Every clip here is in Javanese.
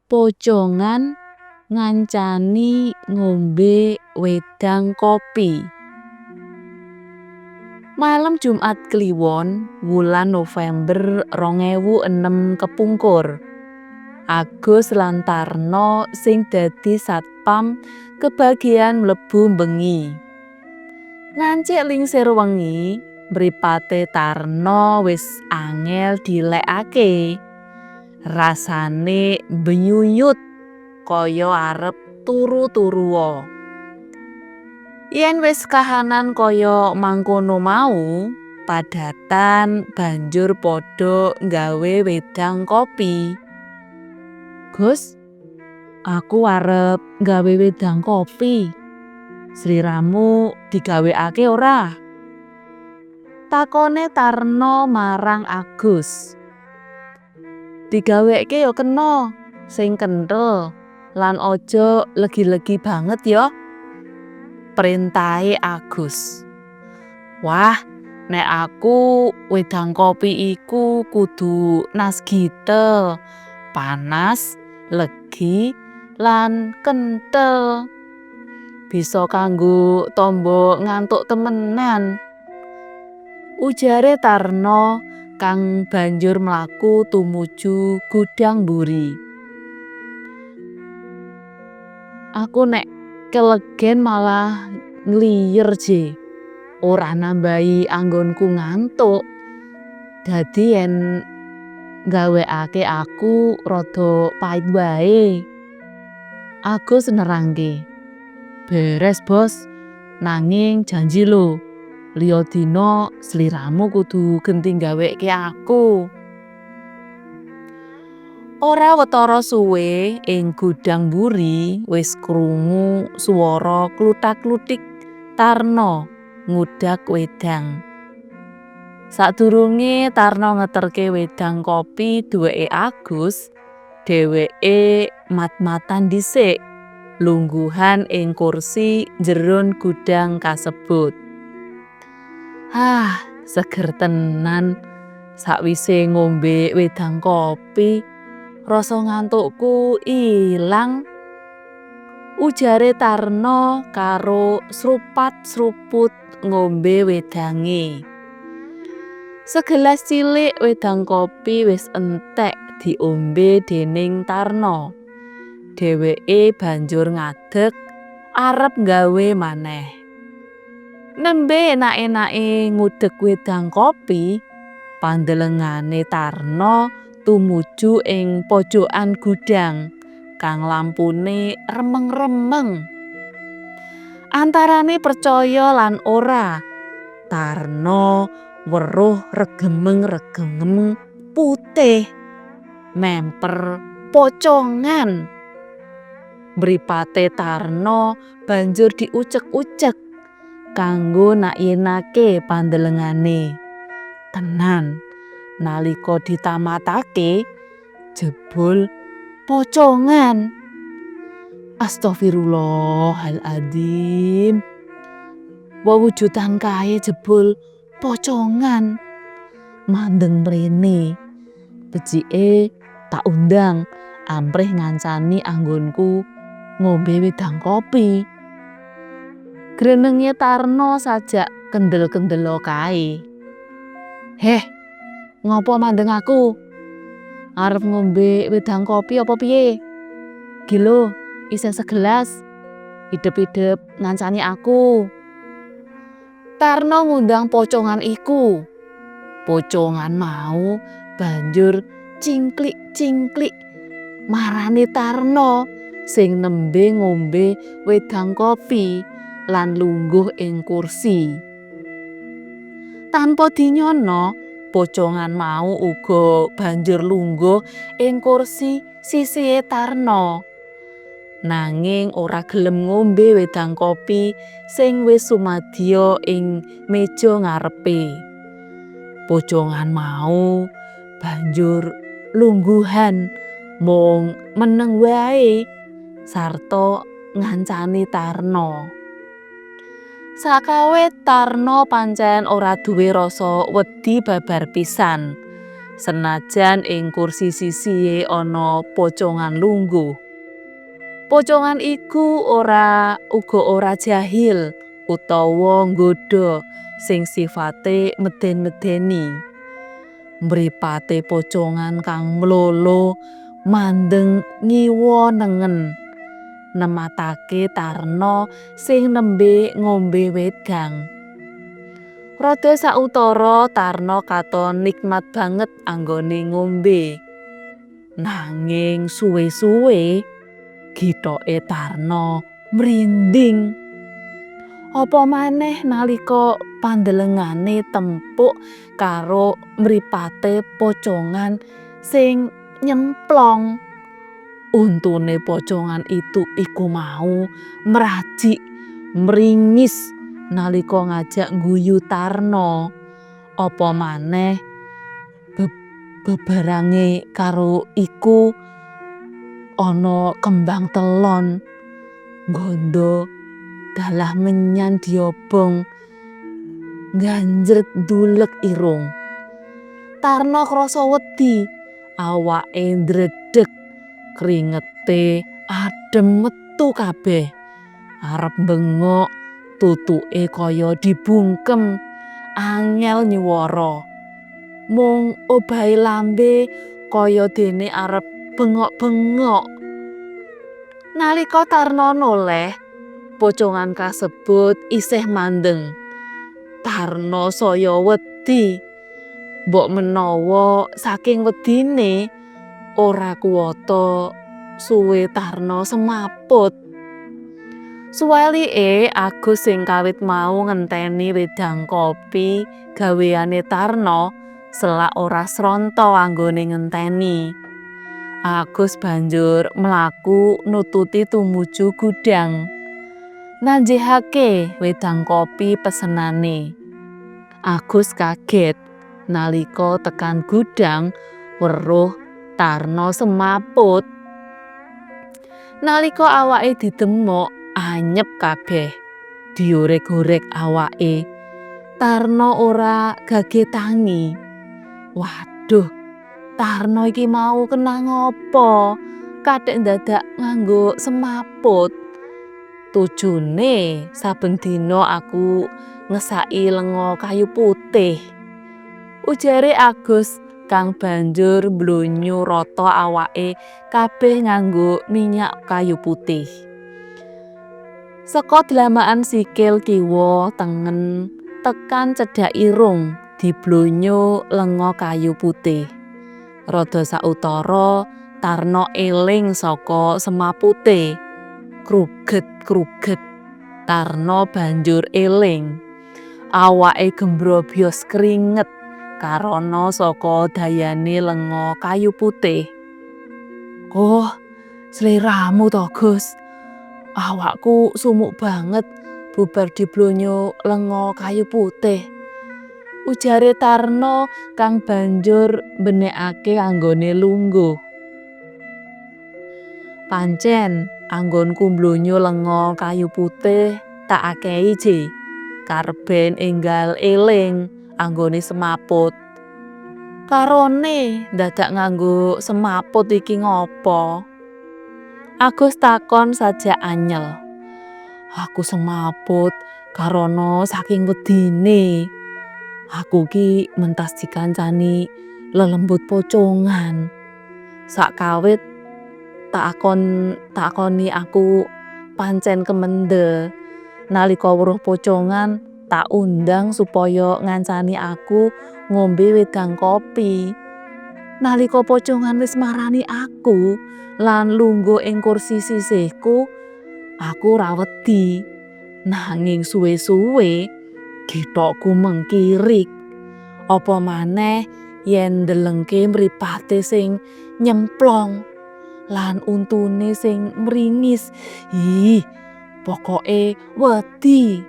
Pocongan ngancani ngombe wedang kopi. Malam Jumat Kliwon wulan November 2006 kepungkur. Agus lan Tarno sing dadi satpam kebagian mlebu bengi. Ngancik lingsir wengi, mripate Tarno wis angel dilekake. Rasane mbenyuyut kaya arep turu-turuwa. Yen wis kahanan kaya mangkono mau, padatan banjur padha nggawe wedang kopi. "Gus, aku arep nggawe wedang kopi. Sliramu digawekake ora?" takone Tarno marang Agus. "Digaweke ya kena, sing kenthel lan aja legi-legi banget ya," perintahe Agus. "Wah, nek aku wedang kopi iku kudu nasgite, panas, legi, lan kenthel. Bisa kanggo tamba ngantuk temenan," ujare Tarno kang banjur mlaku tumuju gudang mburi. "Aku nek kelegen malah ngliyer je, ora nambahi anggonku ngantuk. Dadi yen gawekake aku rada pait wae," Agus nerangke. "Beres bos, nanging janji lho, liya dina sliramu kudu genti gaweke aku." Ora wetara suwe ing gudang mburi wis krungu swara kluthak-kluthik Tarno ngudag wedang. Sadurunge Tarno ngeterke wedang kopi duweke Agus, dheweke mat-matan dhisik lungguhan ing kursi njeron gudang kasebut. Seger tenan sakwise ngombe wedang kopi, rasa ngantukku ilang, ujare Tarno karo srupat-sruput ngombe wedange. Segelas cilik wedang kopi wis entek diombe dening Tarno. Dheweke banjur ngadeg arep nggawe maneh. Nembe enak-enake ngudeg wedang kopi, pandelengane Tarno tumuju ing pojokan gudang kang lampune remeng-remeng. Antarane percaya lan ora, Tarno weruh regemeng-regem putih memper pocongan. Mripate Tarno banjur diucek-ucek kanggo nak-yenake pandelengane. Tenan, nalika ditamatake jebul pocongan. Astagfirullahaladzim. Wewujudan kae jebul pocongan. Mandeng mrene. Becike tak undang amprih ngancani anggonku ngombe wedang kopi. Grenenge Tarno sajak kendel-kendelo kae. "Heh, ngopo mandeng aku? Arep ngombe wedang kopi apa piye? Gilo, isih segelas. Idep-idep ngancani aku." Tarno ngundang pocongan iku. Pocongan mau banjur cingklik-cingklik marani Tarno sing nembe ngombe wedang kopi lan lungguh ing kursi. Tanpa dinyono, pocongan mau uga banjur lungguh ing kursi sisihe Tarno. Nanging ora gelem ngombe wedang kopi sing wis sumadya ing meja ngarepe. Pocongan mau banjur lungguhan mung meneng wae sarta ngancani Tarno. Sakawit Tarno pancen ora duwe rasa wedi babar pisan. senajan ing kursi sisihe ana pocongan lungguh. Pocongan iku uga ora jahil utawa nggodha sing sifate meden-medeni. Mripate pocongan kang mlolo mandeng ngiwa nengen nematake Tarna sing nembe ngombe wedang. Rada sautara Tarna katon nikmat banget anggone ngombe. Nanging suwe-suwe githoke Tarna mrinding. Apa maneh nalika pandelengane tempuk karo mripate pocongan sing nyemplong. Untune pocongan itu iku mau mrajik mringis nalika ngajak ngguyu Tarna. Apa maneh bebarange karo iku ana kembang telon nggondo dalah menyan diobong ngganjret ndulek irung. Tarna krasa wedi, awake ndredeg, kringete adem metu kabeh. Arep bengok, tutuke kaya dibungkem, angel nyuwara. Mung obahe lambe kaya dene arep bengok-bengok. Nalika Tarna noleh, pocongan kasebut isih mandeng. Tarna saya wedi. Mbok menawa saking wedine ora kuwata suwe Tarna semaput. Suwelike Agus sing kawit mau ngenteni wedang kopi gaweane Tarna selak ora sranta anggone ngenteni. Agus banjur mlaku nututi tumuju gudang. Nanjihake wedang kopi pesenane. Agus kaget nalika tekan gudang weruh Tarna semaput. Nalika awake didemok anyep kabeh, diorek-orek awake. Tarna ora gagetangi. Waduh, Tarna iki mau kena ngopo? Kathek dadak nganggo semaput. Tujune saben dina aku ngesaki lenga kayu putih, ujare Agus kang banjur mblonyo rata awake kabeh nganggo minyak kayu putih. Saka dlamakan sikil kiwa tengen tekan cedhak irung diblonyo lenga kayu putih. Rada sautara Tarna eling saka semapute. Kruget-kruget Tarna banjur eling. Awake gembrobyos keringet karana saka dayane lenga kayu putih. "Oh, sliramu to, Gus. Awakku sumuk banget bubar diblonyo lenga kayu putih," ujare Tarna kang banjur mbenekake anggone lungguh. "Pancen anggonku mblonyo lenga kayu putih tak akehi, Je, karben enggal eling anggone semaput." "Karone dadak nganggo semaput iki ngopo?" Agus takon sajak anyel. "Aku semaput karana saking wedine. Aku ki mentas dikancani lelembut pocongan. Sakawit takoni aku pancen kemende. Nalika weruh pocongan tak undang supaya ngancani aku ngombe wedang kopi. Nalika pocongan wis marani aku lan lungguh ing kursi sisihku, aku ora wedi. Nanging suwe-suwe githokku mengkirik. Apa maneh yen ndelengke mripate sing nyemplong lan untune sing mringis. Pokoke wedi,"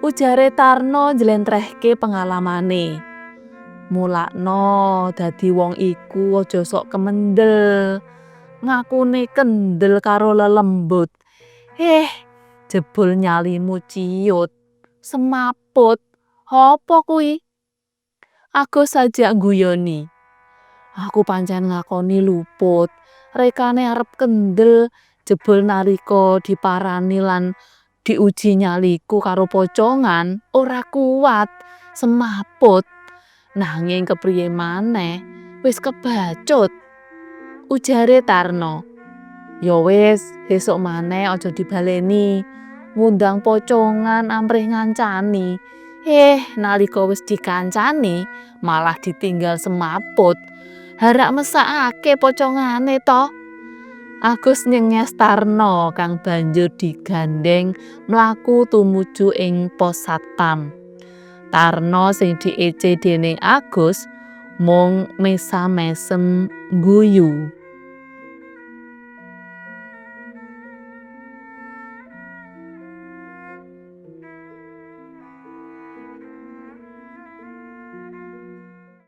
ujare Tarna njlentrehke pengalamane. "Mulakno dadi wong iku aja sok kemendel. Ngakune kendel karo lelembut. Jebul nyalimu ciut. Semaput, apa kuwi?" Agus sajak guyoni. Aku pancen ngakoni luput. Rekane arep kendel jebul nalika diparani lan diuji nyaliku karo pocongan ora kuat semaput. Nanging kepriye maneh wis kebacut, ujare Tarno. Ya wis, besok maneh aja dibaleni. Ngundang pocongan amrih ngancani. Nalika wis dikancani malah ditinggal semaput. Harak mesakake pocongane to. Agus nyenges Tarno kang banjur digandeng mlaku tumuju ing pos satpam. Tarno sing diece dening Agus mung mesam-mesem guyu.